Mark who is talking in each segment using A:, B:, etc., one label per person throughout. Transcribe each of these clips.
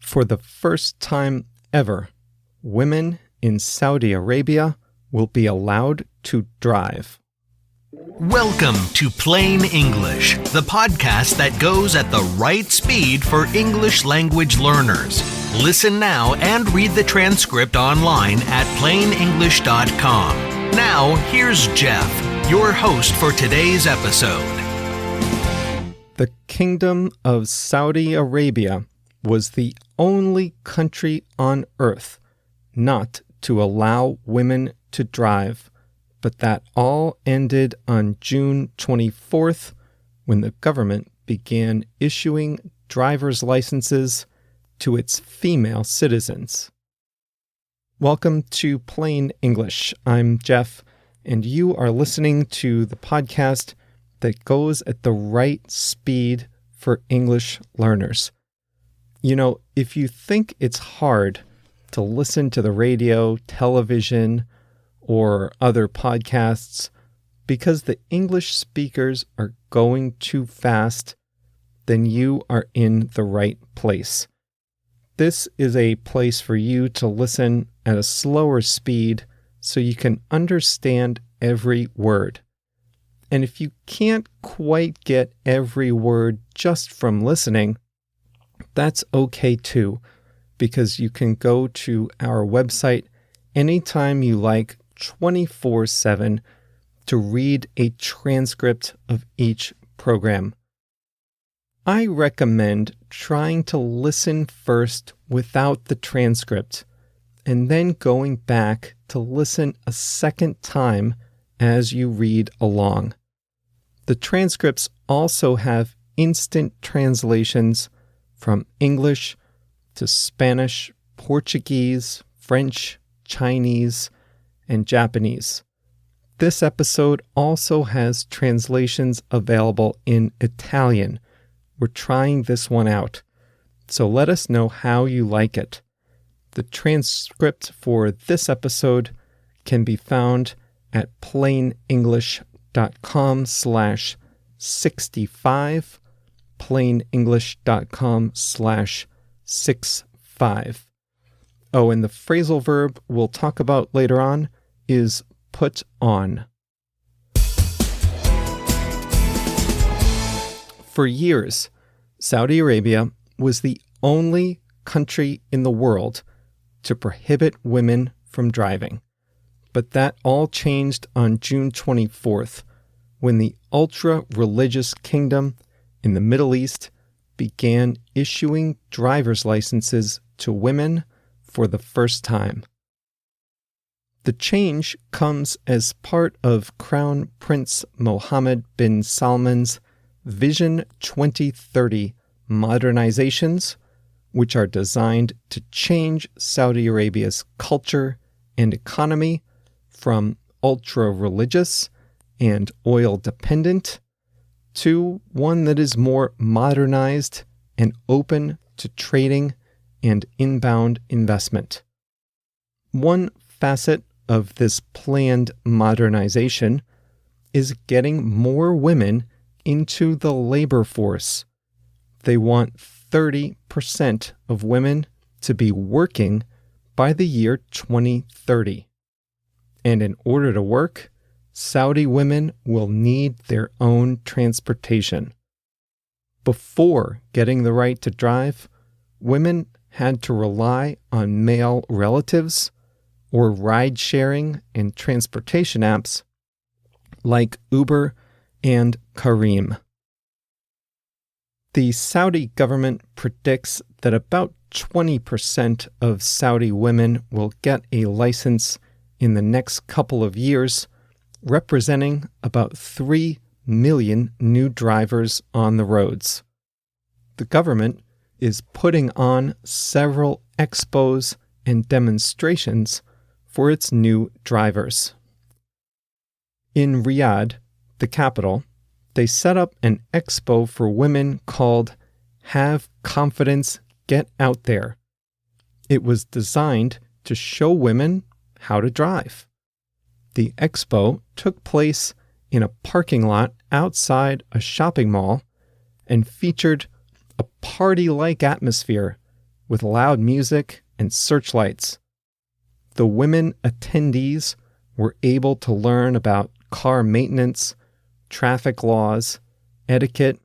A: For the first time ever, women in Saudi Arabia will be allowed to drive.
B: Welcome to Plain English, the podcast that goes at the right speed for English language learners. Listen now and read the transcript online at plainenglish.com. Now, here's Jeff, your host for today's episode.
A: The Kingdom of Saudi Arabia was the only country on earth not to allow women to drive, but that all ended on June 24th when the government began issuing driver's licenses to its female citizens. Welcome to Plain English. I'm Jeff, and you are listening to the podcast that goes at the right speed for English learners. You know, if you think it's hard to listen to the radio, television, or other podcasts because the English speakers are going too fast, then you are in the right place. This is a place for you to listen at a slower speed so you can understand every word. And if you can't quite get every word just from listening, that's okay too, because you can go to our website anytime you like 24/7 to read a transcript of each program. I recommend trying to listen first without the transcript and then going back to listen a second time as you read along. The transcripts also have instant translations from English to Spanish, Portuguese, French, Chinese, and Japanese. This episode also has translations available in Italian. We're trying this one out, so let us know how you like it. The transcript for this episode can be found at plainenglish.com/65, plainenglish.com/65. Oh, and the phrasal verb we'll talk about later on is put on. For years, Saudi Arabia was the only country in the world to prohibit women from driving. But that all changed on June 24th, when the ultra-religious kingdom in the Middle East began issuing driver's licenses to women for the first time. The change comes as part of Crown Prince Mohammed bin Salman's Vision 2030 modernizations, which are designed to change Saudi Arabia's culture and economy from ultra-religious and oil-dependent to one that is more modernized and open to trading and inbound investment. One facet of this planned modernization is getting more women into the labor force. They want 30% of women to be working by the year 2030. And in order to work, Saudi women will need their own transportation. Before getting the right to drive, women had to rely on male relatives or ride-sharing and transportation apps like Uber and Careem. The Saudi government predicts that about 20% of Saudi women will get a license in the next couple of years, representing about 3 million new drivers on the roads. The government is putting on several expos and demonstrations for its new drivers. In Riyadh, the capital, they set up an expo for women called Have Confidence, Get Out There. It was designed to show women how to drive. The expo took place in a parking lot outside a shopping mall and featured a party-like atmosphere with loud music and searchlights. The women attendees were able to learn about car maintenance, traffic laws, etiquette,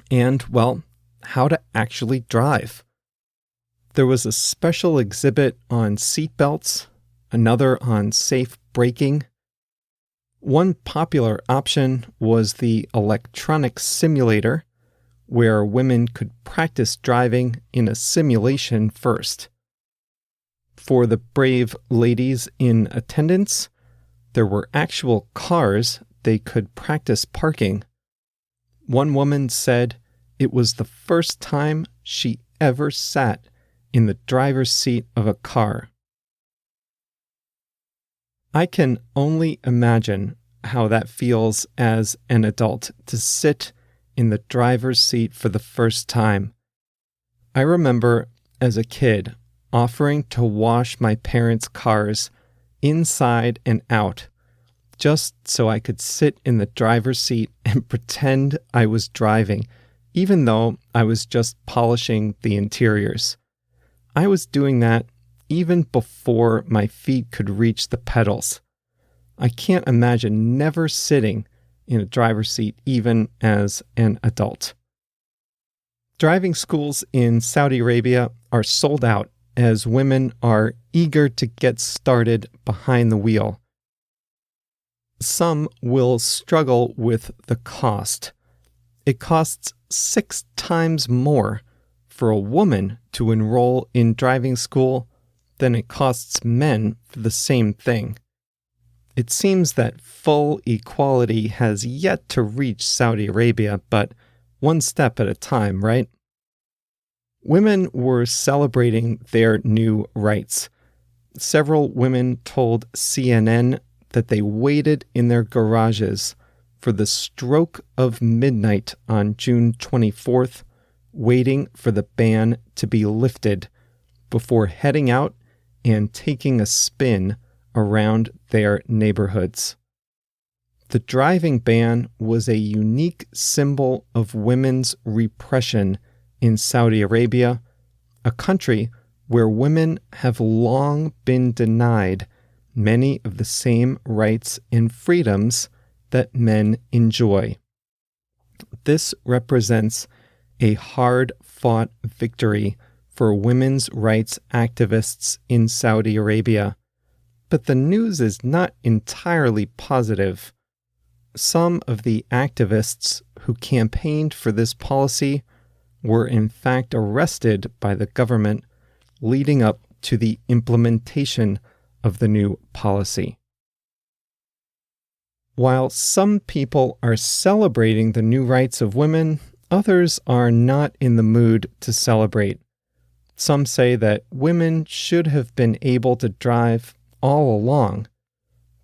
A: and, well, how to actually drive. There was a special exhibit on seatbelts, another on safe braking. One popular option was the electronic simulator, where women could practice driving in a simulation first. For the brave ladies in attendance, there were actual cars they could practice parking. One woman said it was the first time she ever sat in the driver's seat of a car. I can only imagine how that feels as an adult to sit in the driver's seat for the first time. I remember as a kid offering to wash my parents' cars inside and out just so I could sit in the driver's seat and pretend I was driving, even though I was just polishing the interiors. I was doing that even before my feet could reach the pedals. I can't imagine never sitting in a driver's seat even as an adult. Driving schools in Saudi Arabia are sold out as women are eager to get started behind the wheel. Some will struggle with the cost. It costs 6 times more for a woman to enroll in driving school than it costs men for the same thing. It seems that full equality has yet to reach Saudi Arabia, but one step at a time, right? Women were celebrating their new rights. Several women told CNN that they waited in their garages for the stroke of midnight on June 24th, waiting for the ban to be lifted before heading out and taking a spin around their neighborhoods. The driving ban was a unique symbol of women's repression in Saudi Arabia, a country where women have long been denied many of the same rights and freedoms that men enjoy. This represents a hard-fought victory for women's rights activists in Saudi Arabia. But the news is not entirely positive. Some of the activists who campaigned for this policy were in fact arrested by the government leading up to the implementation of the new policy. While some people are celebrating the new rights of women, others are not in the mood to celebrate. Some say that women should have been able to drive all along.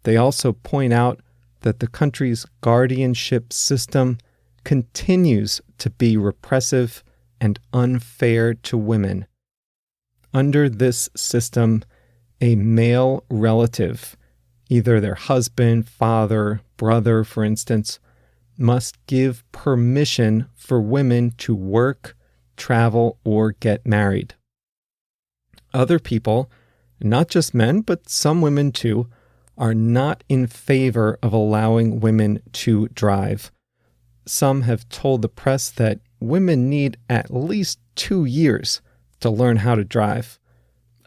A: They also point out that the country's guardianship system continues to be repressive and unfair to women. Under this system, a male relative, either their husband, father, brother, for instance, must give permission for women to work, travel, or get married. Other people, not just men, but some women too, are not in favor of allowing women to drive. Some have told the press that women need at least 2 years to learn how to drive.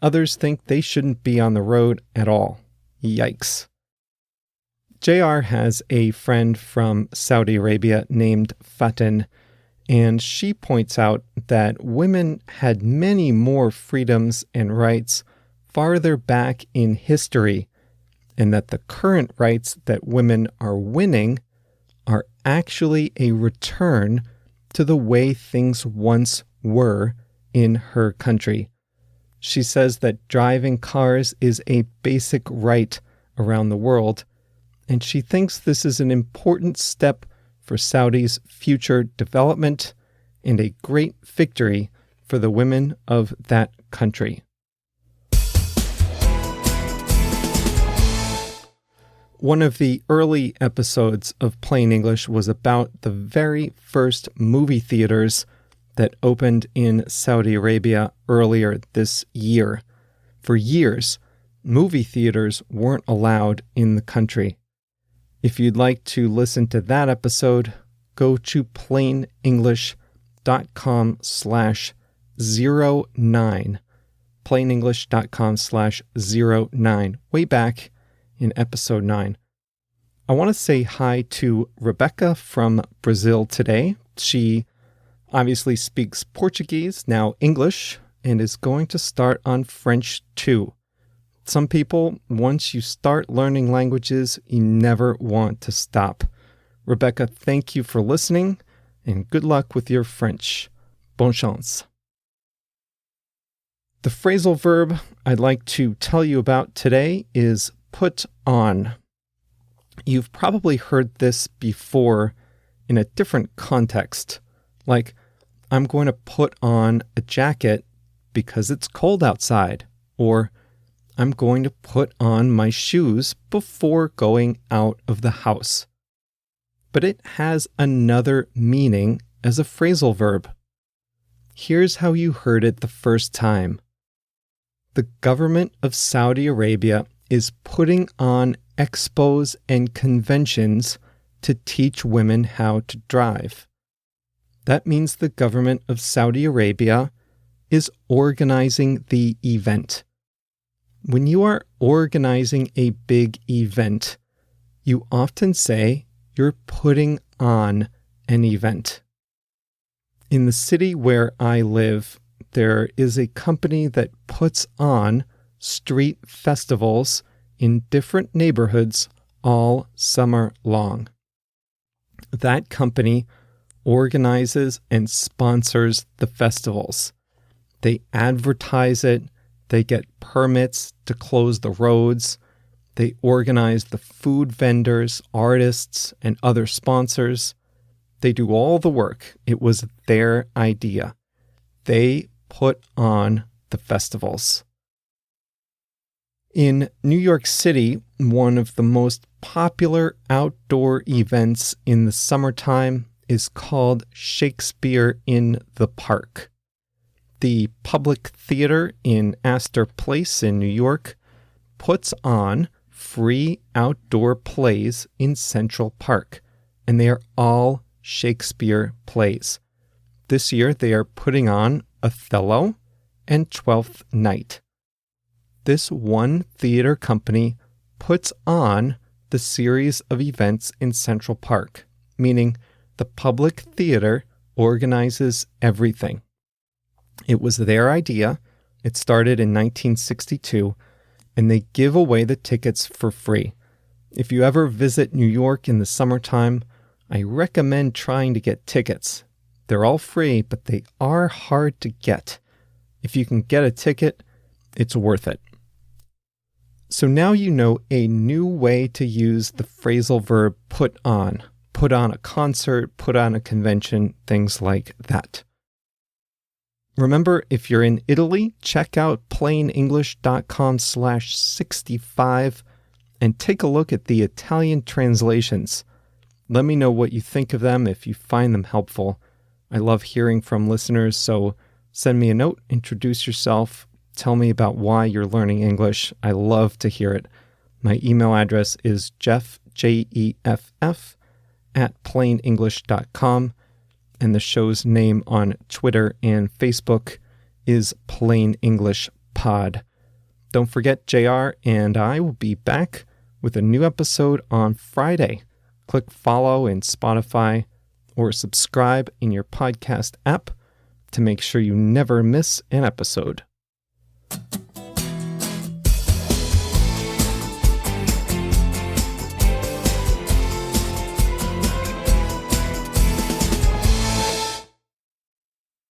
A: Others think they shouldn't be on the road at all. Yikes. JR has a friend from Saudi Arabia named Fatin, and she points out that women had many more freedoms and rights farther back in history, and that the current rights that women are winning are actually a return to the way things once were in her country. She says that driving cars is a basic right around the world, and she thinks this is an important step for Saudi's future development and a great victory for the women of that country. One of the early episodes of Plain English was about the very first movie theaters that opened in Saudi Arabia earlier this year. For years, movie theaters weren't allowed in the country. If you'd like to listen to that episode, go to plainenglish.com/09. plainenglish.com/09, way back in episode 9. I want to say hi to Rebecca from Brazil today. She obviously speaks Portuguese, now English, and is going to start on French too. Some people, once you start learning languages, you never want to stop. Rebecca, thank you for listening, and good luck with your French. Bonne chance. The phrasal verb I'd like to tell you about today is put on. You've probably heard this before in a different context, like, I'm going to put on a jacket because it's cold outside, or I'm going to put on my shoes before going out of the house. But it has another meaning as a phrasal verb. Here's how you heard it the first time. The government of Saudi Arabia is putting on expos and conventions to teach women how to drive. That means the government of Saudi Arabia is organizing the event. When you are organizing a big event, you often say you're putting on an event. In the city where I live, there is a company that puts on street festivals in different neighborhoods all summer long. That company organizes and sponsors the festivals. They advertise it, they get permits to close the roads, they organize the food vendors, artists, and other sponsors. They do all the work. It was their idea. They put on the festivals. In New York City, one of the most popular outdoor events in the summertime is called Shakespeare in the Park. The Public Theater in Astor Place in New York puts on free outdoor plays in Central Park, and they are all Shakespeare plays. This year they are putting on Othello and Twelfth Night. This one theater company puts on the series of events in Central Park, meaning the public theater organizes everything. It was their idea. It started in 1962, and they give away the tickets for free. If you ever visit New York in the summertime, I recommend trying to get tickets. They're all free, but they are hard to get. If you can get a ticket, it's worth it. So now you know a new way to use the phrasal verb put on. Put on a concert, put on a convention, things like that. Remember, if you're in Italy, check out plainenglish.com/65 and take a look at the Italian translations. Let me know what you think of them if you find them helpful. I love hearing from listeners, so send me a note, introduce yourself, tell me about why you're learning English. I love to hear it. My email address is jeff, Jeff, @plainenglish.com, and the show's name on Twitter and Facebook is Plain English Pod. Don't forget, JR and I will be back with a new episode on Friday. Click follow in Spotify or subscribe in your podcast app to make sure you never miss an episode.